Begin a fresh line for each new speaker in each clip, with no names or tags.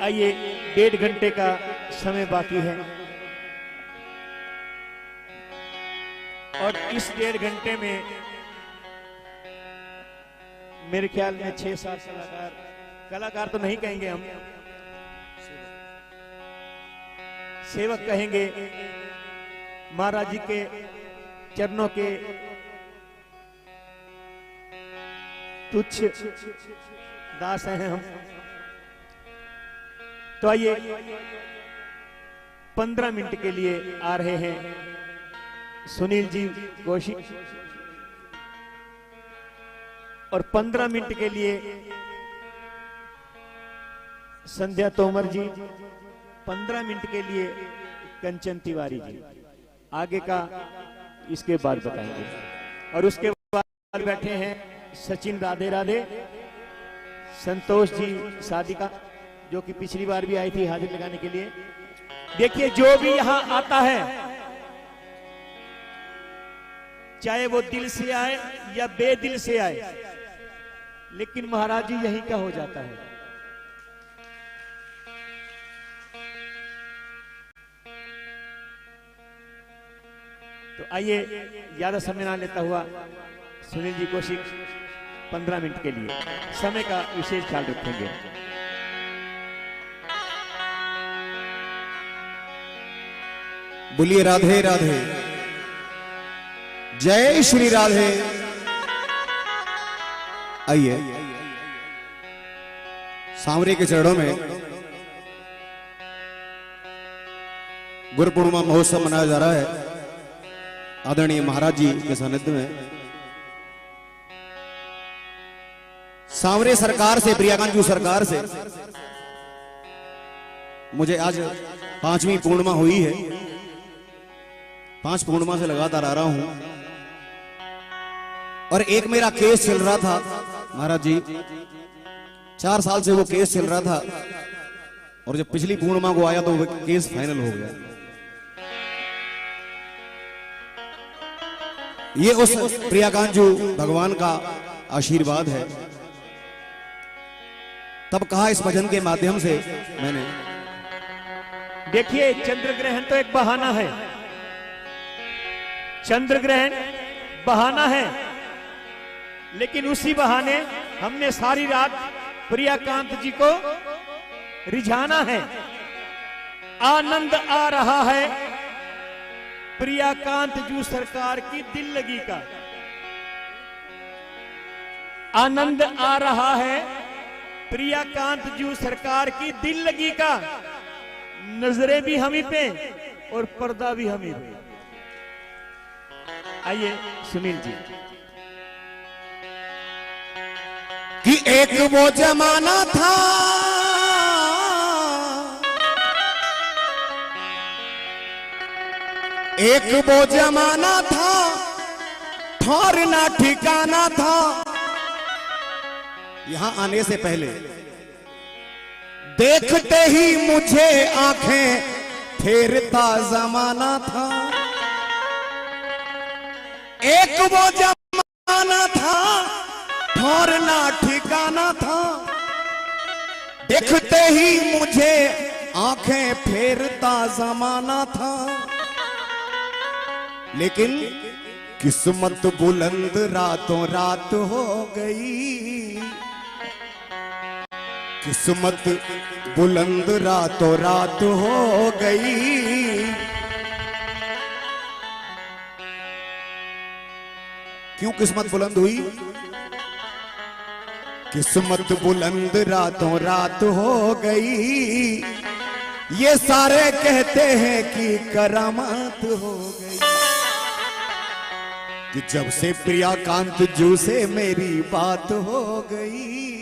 आइए 1.5 घंटे का समय बाकी है और इस 1.5 घंटे में मेरे ख्याल में 6-7 कलाकार तो नहीं कहेंगे, हम सेवक कहेंगे। महाराज जी के चरणों के तुच्छ दास हैं हम। तो आइए 15 मिनट के लिए आ रहे हैं सुनील जी कौशिक, और 15 मिनट के लिए संध्या तोमर जी, 15 मिनट के लिए कंचन तिवारी जी। आगे का इसके बाद बताएंगे। और उसके बाद बैठे हैं सचिन राधे राधे, संतोष जी सादिका जो कि पिछली बार भी आई थी हाजिर लगाने के लिए। देखिए, जो भी यहां आता है चाहे वो दिल से आए या बेदिल से आए, लेकिन महाराज जी यहीं का हो जाता है। तो आइए ज्यादा समय ना लेता हुआ सुनील जी कौशिक 15 मिनट के लिए, समय का विशेष ख्याल रखेंगे।
बोलिए राधे राधे, जय श्री राधे। आइए सांवरे के चरणों में गुरु पूर्णिमा महोत्सव मनाया जा रहा है आदरणीय महाराज जी के सानिध्य में। सांवरे सरकार से, प्रियाकांत सरकार से मुझे आज 5वीं पूर्णिमा हुई है। 5 पूर्णिमा से लगातार आ रहा हूं और एक मेरा केस चल रहा था महाराज जी, 4 साल से वो केस चल रहा था और जब पिछली पूर्णिमा को आया तो वो केस फाइनल हो गया। ये उस प्रियाकांजू भगवान का आशीर्वाद है। तब कहा इस भजन के माध्यम से मैंने,
देखिए चंद्र ग्रहण तो एक बहाना है, चंद्र ग्रहण बहाना है, लेकिन उसी बहाने हमने सारी रात प्रियाकांत जी को रिझाना है। आनंद आ रहा है प्रियाकांत जू सरकार की दिल लगी का, आनंद आ रहा है प्रियाकांत जू सरकार की दिल लगी का। नजरें भी हम ही पे और पर्दा भी हम ही पे। आइए सुनील जी।
कि एक वो जमाना था एक वो जमाना था, ठहरना ठिकाना था। यहां आने से पहले देखते ही मुझे आंखें फेरता जमाना था। एक वो जमाना था, ठहरना ठिकाना था। देखते ही मुझे आंखें फेरता जमाना था। लेकिन किस्मत बुलंद रातों रात हो गई। किस्मत बुलंद रातों रात हो गई। क्यों किस्मत बुलंद हुई? किस्मत बुलंद रातों रात हो गई। ये सारे कहते हैं कि करामात हो गई। कि जब से प्रियाकांत जू से मेरी बात हो गई,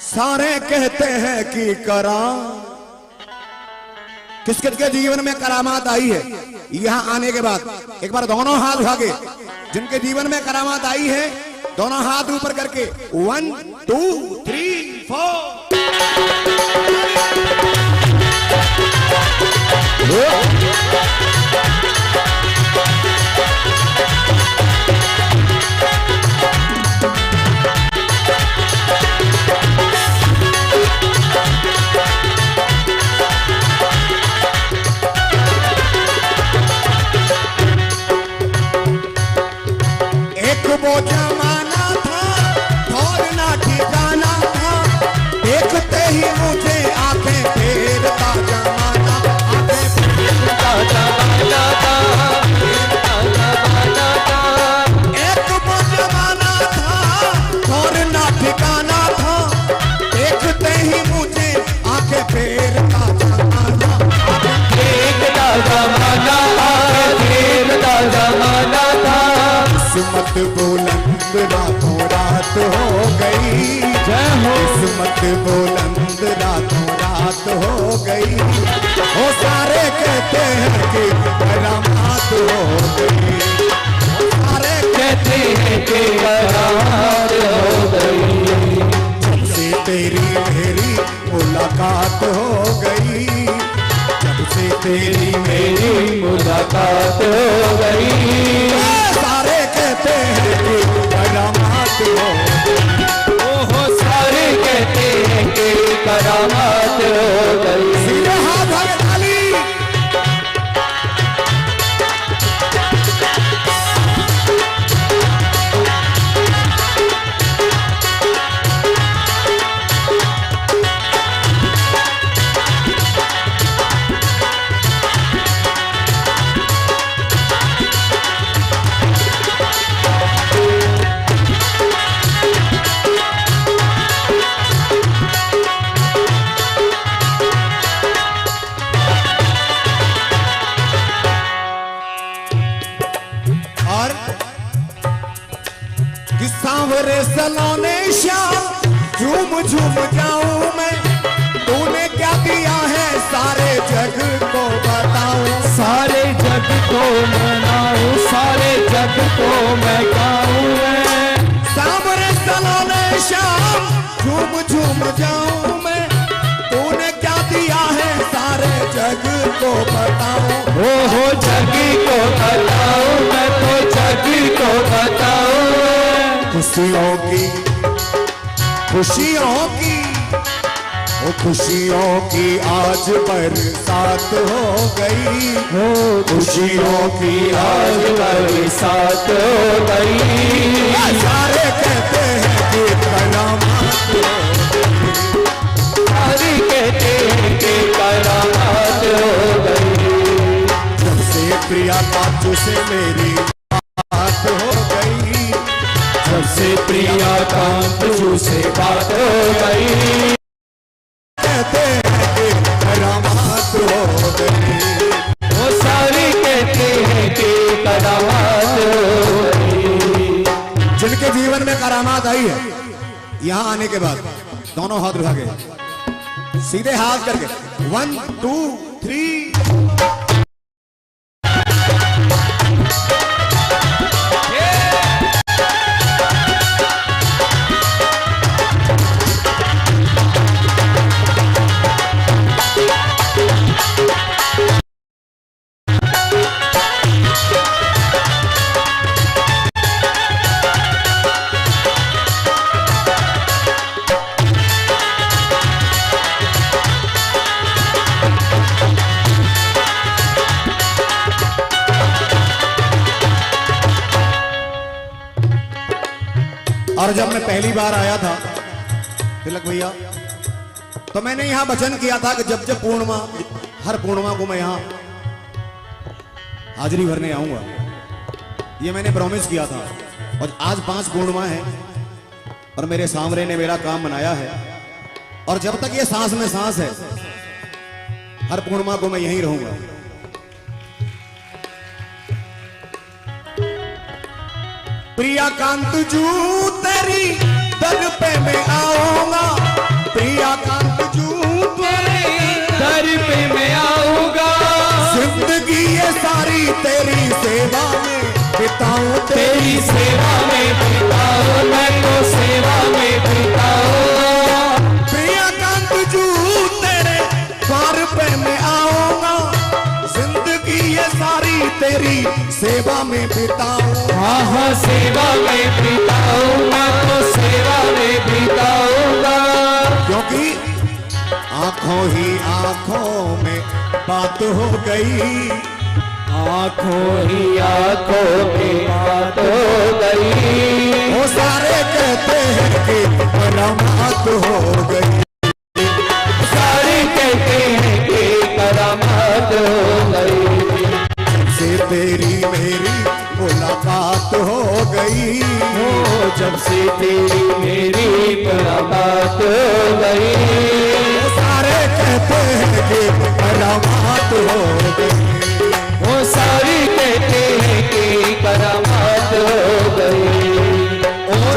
सारे कहते हैं कि किसके के जीवन में करामात आई है। यहां आने के बाद एक बार दोनों हाथ उठा के, जिनके जीवन में करामात आई है दोनों हाथ ऊपर करके 1 2 3 4। कद बुलंद रातों रात हो गई। वो सारे कहते हैं कि करामात हो गई, सारे
कहते हैं कि करामात हो गई।
जब से तेरी मेरी मुलाकात हो गई, जब से तेरी
मेरी मुलाकात हो गई।
सारे कहते हैं कि करामात हो गई।
ओहो सारे कहते हैं कि करामात हो गई।
सीधे हाथ आगे ताली। सांवरे सलोने श्याम झूम झूम जाऊं मैं, तूने क्या दिया है सारे जग को बताऊं।
सारे जग को मनाऊं, सारे जग को मैं गाऊं मैं।
सांवरे सलोने श्याम झूम झूम जाऊं मैं, तूने क्या दिया है सारे जग को बताऊं।
हो जगी को बताऊं मैं, तो जगी को बताऊं।
खुशियों की खुशियों की ओ खुशियों की आज बरसात हो गई।
हो खुशियों की आज बरसात हो गई।
सारे कहते हैं कि करामात हो गई,
सारे कहते हैं कि करामात हो गई।
जब से प्रिया कांचू से मेरी बात हो गई,
जब से प्रिया कांचू से बात हो गई।
कहते हैं कि करामात हो गई।
वो सारे कहते हैं कि करामात हो गई।
जिनके जीवन में करामात आई है, यहां आने के बाद दोनों हाथ उठा के सीधे हाथ करके 1 2 3 और जब मैं पहली बार आया था तिलक भैया, तो मैंने यहां वचन किया था कि जब जब पूर्णिमा, हर पूर्णिमा को मैं यहां हाजिरी भरने आऊंगा, ये मैंने प्रॉमिस किया था। और आज 5 पूर्णिमा है और मेरे सांवरे ने मेरा काम बनाया है। और जब तक ये सांस में सांस है, हर पूर्णिमा को मैं यहीं रहूंगा। प्रिया कांत जू तेरी दर पे मैं आऊंगा, प्रिया कांत जू तेरी
दर पे मैं आऊंगा।
जिंदगी ये सारी तेरी सेवा में बिताऊं,
तेरी सेवा में बिताऊं, मैं तो सेवा में बिताऊं।
प्रिया कांत जू तेरे द्वार पे मैं आऊंगा, जिंदगी ये सारी तेरी सेवा में बिताऊं।
हाँ हाँ सेवा में बिताऊं, मैं तो सेवा में बिताऊंगा।
क्योंकि आंखों ही आंखों में बात हो गई,
आंखों ही आंखों में बात हो गई।
वो सारे कहते हैं कि करामात हो गई,
सारे कहते हैं कि करामात हो गई।
से तेरी मेरी मुलाकात हो गई।
हो जब से तेरी मेरी मुलाकात हो गई।
वो सारे कहते हैं कि करामात हो गई,
वो सारे कहते हैं कि करामात हो गई।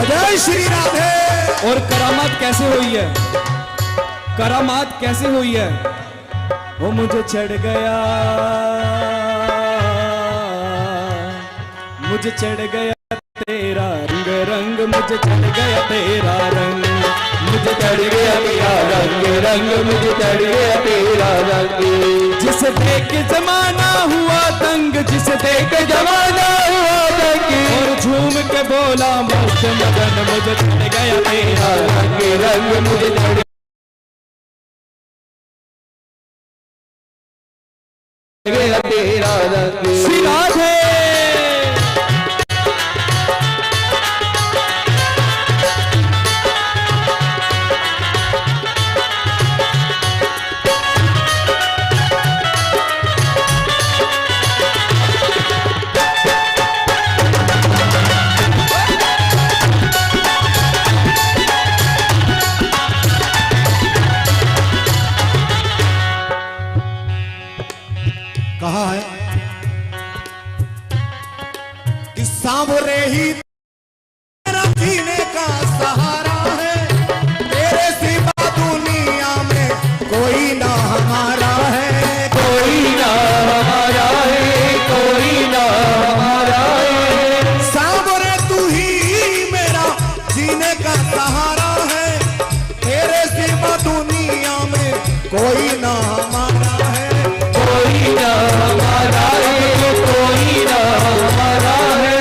जय श्री राधे।
और करामात करामात कैसे हुई है, करामात कैसे हुई है। वो मुझे चढ़ गया, मुझे चढ़ गया तेरा रंग, रंग मुझे चढ़ गया तेरा रंग, मुझे चढ़ गया तेरा रंग, रंग मुझे चढ़ गया तेरा रंग। जिसे देख के जमाना हुआ तंग, जिसे देख के जमाना हुआ तंग, और झूम के बोला मस्त मगन, मुझे चढ़ गया तेरा रंग, रंग मुझे चढ़ गया तेरा रंग। श्री राधे।
कहा है कि सांवरे ही तेरा जीने का सहारा है, तेरे सिवा दुनिया में कोई ना हमारा है,
कोई ना हमारा है, कोई ना हमारा है।
सांवरे तू ही मेरा जीने का सहारा है, तेरे सिवा दुनिया में कोई ना हमारा है,
कोई ना हमारा है, कोई ना हमारा है।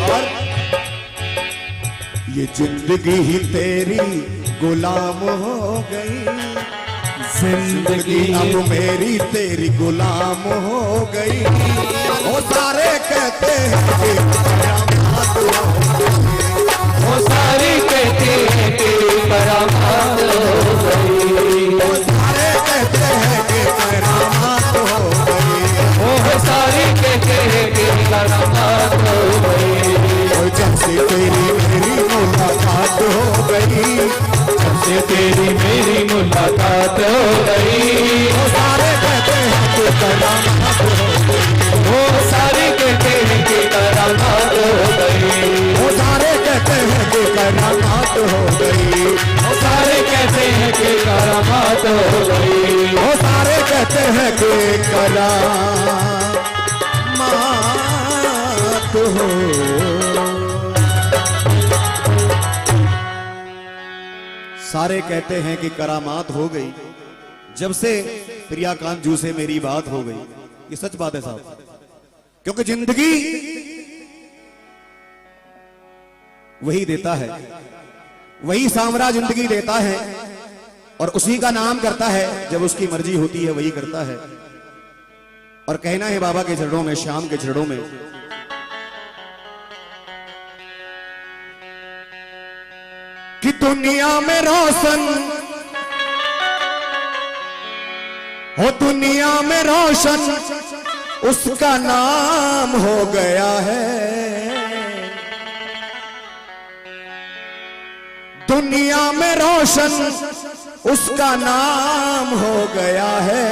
और ये जिंदगी ही तेरी गुलाम हो गई, जिंदगी अब मेरी तेरी गुलाम हो गई। वो सारे कहते हैं कि करामात हो गई,
वो सारे कहते हैं कि करामात हो गई,
वो सारे कहते हैं कि करामात हो गई,
वो सारे कहते हैं कि करामात हो गई।
और जब से तेरी मेरी मुलाकात हो गई,
जब से तेरी मेरी मुलाकात हो गई,
वो सारे कहते हैं कि करामात हो गई,
वो सारे कहते हैं कि करामात हो गई,
वो सारे कहते हैं कि करामात हो गई,
वो सारे कहते हैं कि करामात हो गई,
वो सारे कहते हैं कि करामात हो। सारे कहते हैं कि करामात हो गई जब से प्रियाकांत जू से मेरी बात हो गई। ये सच बात है साहब, क्योंकि जिंदगी वही देता है, वही सांवरा जिंदगी देता है, और उसी का नाम करता है जब उसकी मर्जी होती है वही करता है। और कहना है बाबा के चरणों में, श्याम के चरणों में, कि दुनिया में रोशन हो, दुनिया में रोशन उसका नाम हो गया है, दुनिया में रोशन उसका नाम हो गया है।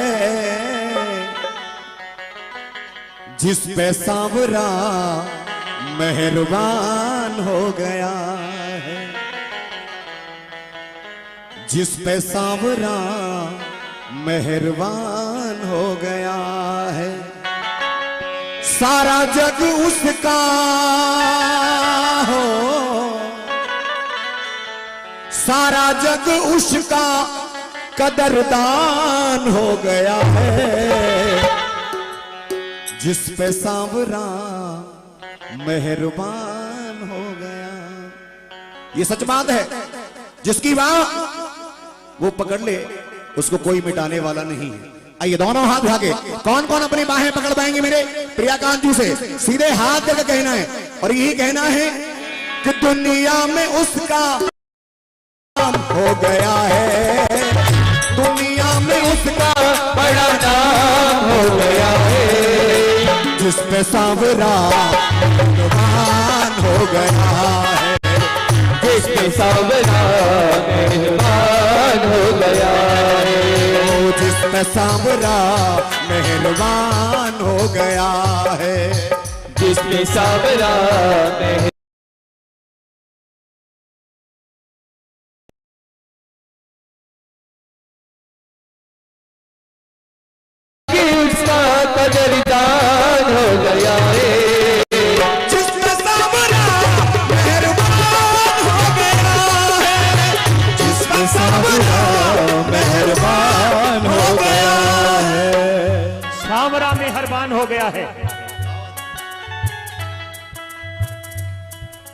जिस पे सांवरा मेहरबान हो गया है, जिस पे सांवरा मेहरबान हो गया है, सारा जग उसका हो, सारा जग उसका कदरदान हो गया है। जिस पे सांवरा मेहरबान हो गया, ये सच बात है। जिसकी बात वो पकड़ ले उसको कोई मिटाने वाला नहीं है। आइए दोनों हाथ उठा के, कौन कौन अपनी बाहें पकड़ पाएंगे मेरे प्रियाकांत जी से? सीधे हाथ करके कहना है और यही कहना है कि दुनिया में उसका नाम हो गया है, दुनिया में उसका
बड़ा नाम हो गया है।
जिस पे सांवरा मेहरबान हो गया है,
जिस पे सांवरा मेहरबान हो गया है,
ओ जिस पे सांवरा मेहरबान हो गया है,
जिस पे सांवरा
सांवरा मेहरबान हो गया है।
सांवरा मेहरबान हो गया है।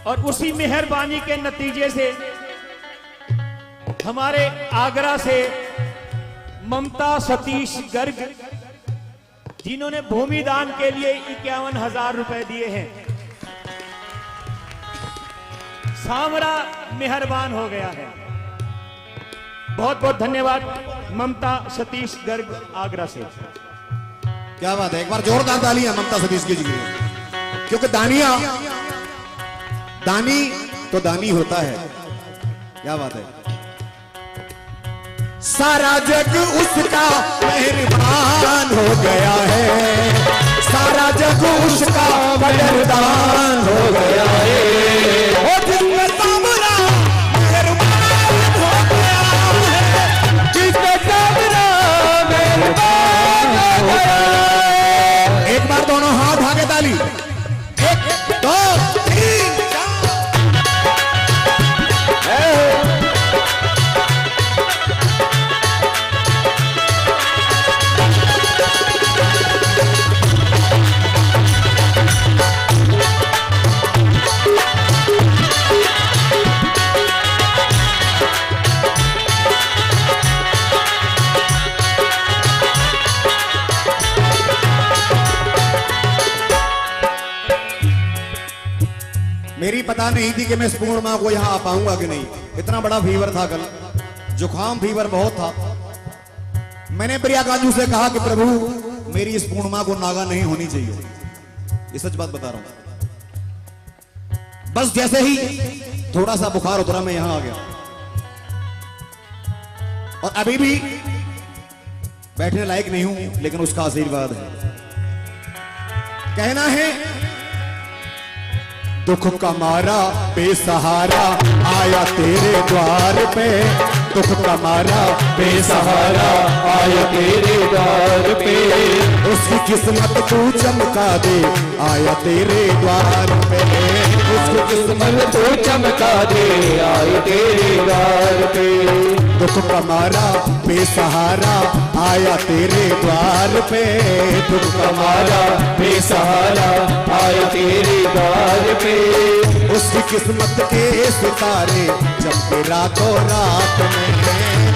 और उसी मेहरबानी के नतीजे से हमारे आगरा से ममता सतीश गर्ग, जिन्होंने भूमि दान के लिए 51,000 रुपए दिए हैं। सांवरा मेहरबान हो गया है। बहुत बहुत धन्यवाद ममता सतीश गर्ग आगरा से।
क्या बात है, एक बार जोरदार तालियां ममता सतीश की जी के लिए। क्योंकि दानी तो दानी होता है। क्या बात है। सारा जग उसका मेहरबान हो गया है, सारा जग उसका मेहरबान हो गया है। ओ जिसमें सांवरा मेहरबान हो गया है, जिसमें सांवरा मेहरबान हो गया है। एक बार दोनों हाथ आगे ताली, 1 2 3 मेरी पता नहीं थी कि मैं इस पूर्णिमा को यहां आ पाऊंगा कि नहीं। इतना बड़ा फीवर था कल, जुकाम फीवर बहुत था। मैंने प्रिया काजू से कहा कि प्रभु मेरी इस पूर्णिमा को नागा नहीं होनी चाहिए। ये सच बात बता रहा हूं। बस जैसे ही थोड़ा सा बुखार उतरा मैं यहां आ गया, और अभी भी बैठने लायक नहीं हूं, लेकिन उसका आशीर्वाद है। कहना है दुख का मारा बेसहारा आया तेरे द्वार पे, दुख का मारा बेसहारा आया तेरे द्वार पे। उसकी किस्मत तू चमका दे आया तेरे द्वार पे, उसकी किस्मत तू चमका दे आया तेरे द्वार पे। दुख का मारा बेसहारा आया तेरे द्वार पे, दुख का मारा बेसहारा आया तेरे द्वार पे। उसकी किस्मत के सितारे चमके रातों रात में,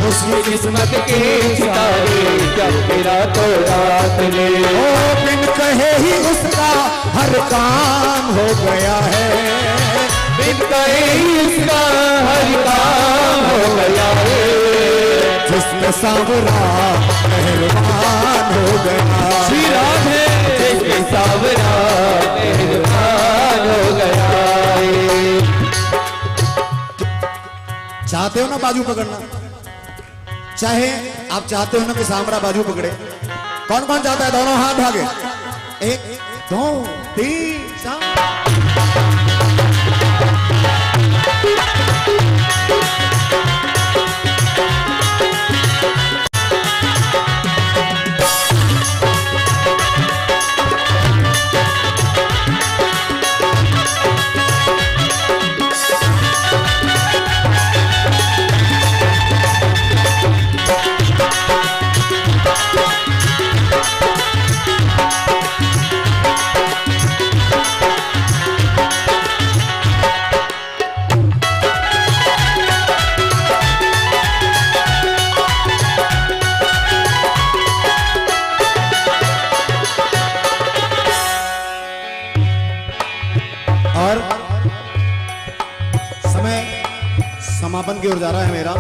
उसकी किस्मत के सितारे चमके रातों रात में। ओ बिन कहे ही उसका हर काम हो गया है, बिन कहे ही उसका हर काम हो गया है। जिसमें सांवरा मेहरबान हो गया, श्री राधे जिसमें सांवरा मेहरबान हो गया। चाहते हो ना बाजू पकड़ना, चाहे आप चाहते हो ना कि सांवरा बाजू पकड़े। कौन कौन चाहता है? दोनों हाथ आगे, 1 2 3 4। और समय समापन की ओर जा रहा है मेरा।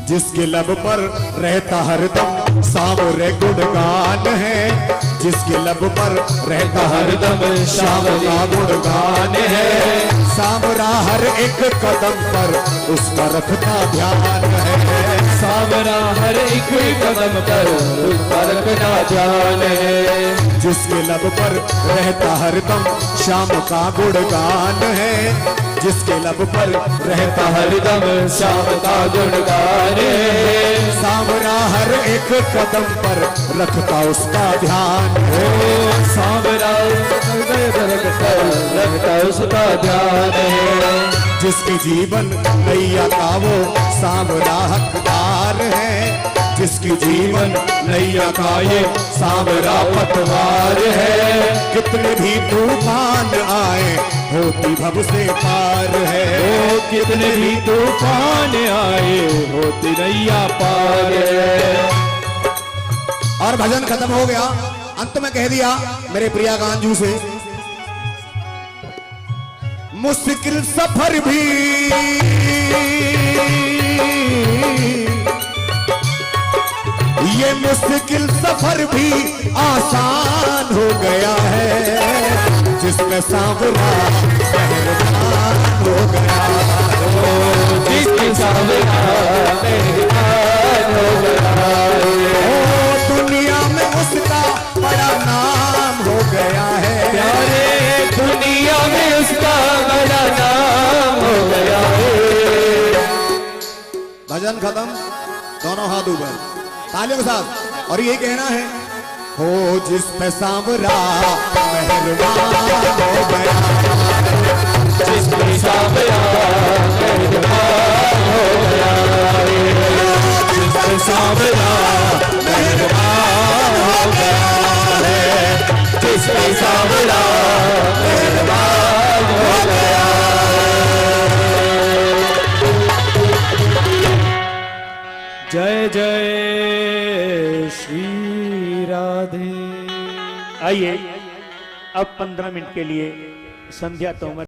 जिसके लब पर रहता हरदम सांवरे गुणगान है, जिसके लब पर रहता हरदम सांवरा गुणगान है। सांवरा हर एक कदम पर उसका रखता ध्यान है, सांवरा हर एक कदम पर उसका रखता ध्यान है। जिसके लब पर रहता हरदम श्याम का गुणगान है, जिसके लब पर रहता हरदम श्याम का गुणगान है। सांवरा हर एक कदम पर रखता उसका ध्यान है, सांवरा रखता उसका ध्यान है। जिसके जीवन नैया का वो सांवरा हकदार है, जिसकी जीवन
नैया का ये सांवरा पतवार है।
कितने भी तूफान आए होती भव से पार है।
ओ कितने भी तूफान आए होती नैया पार है।
और भजन खत्म हो गया, अंत में कह दिया मेरे प्रिया गांजू से, मुश्किल सफर भी ये मुश्किल सफर भी आसान हो गया है, जिसमें सांवरा मेहरबान हो गया।
जिसमें सांवरा मेहरबान हो गया।
ओ दुनिया में उसका बड़ा नाम हो गया है,
प्यारे दुनिया में उसका बड़ा नाम हो गया है।
भजन खत्म, दोनों हाथ ऊपर तालियों के साथ, और ये कहना है, हो जिस पे सांवरा मेहरबान हो गया,
जिस पे सांवरा मेहरबान हो गया, जिस पे सांवरा मेहरबान हो गया है, जिस पे सांवरा मेहरबान हो गया। जय जय श्री राधे।
आइए अब 15 मिनट के लिए संध्या तोमर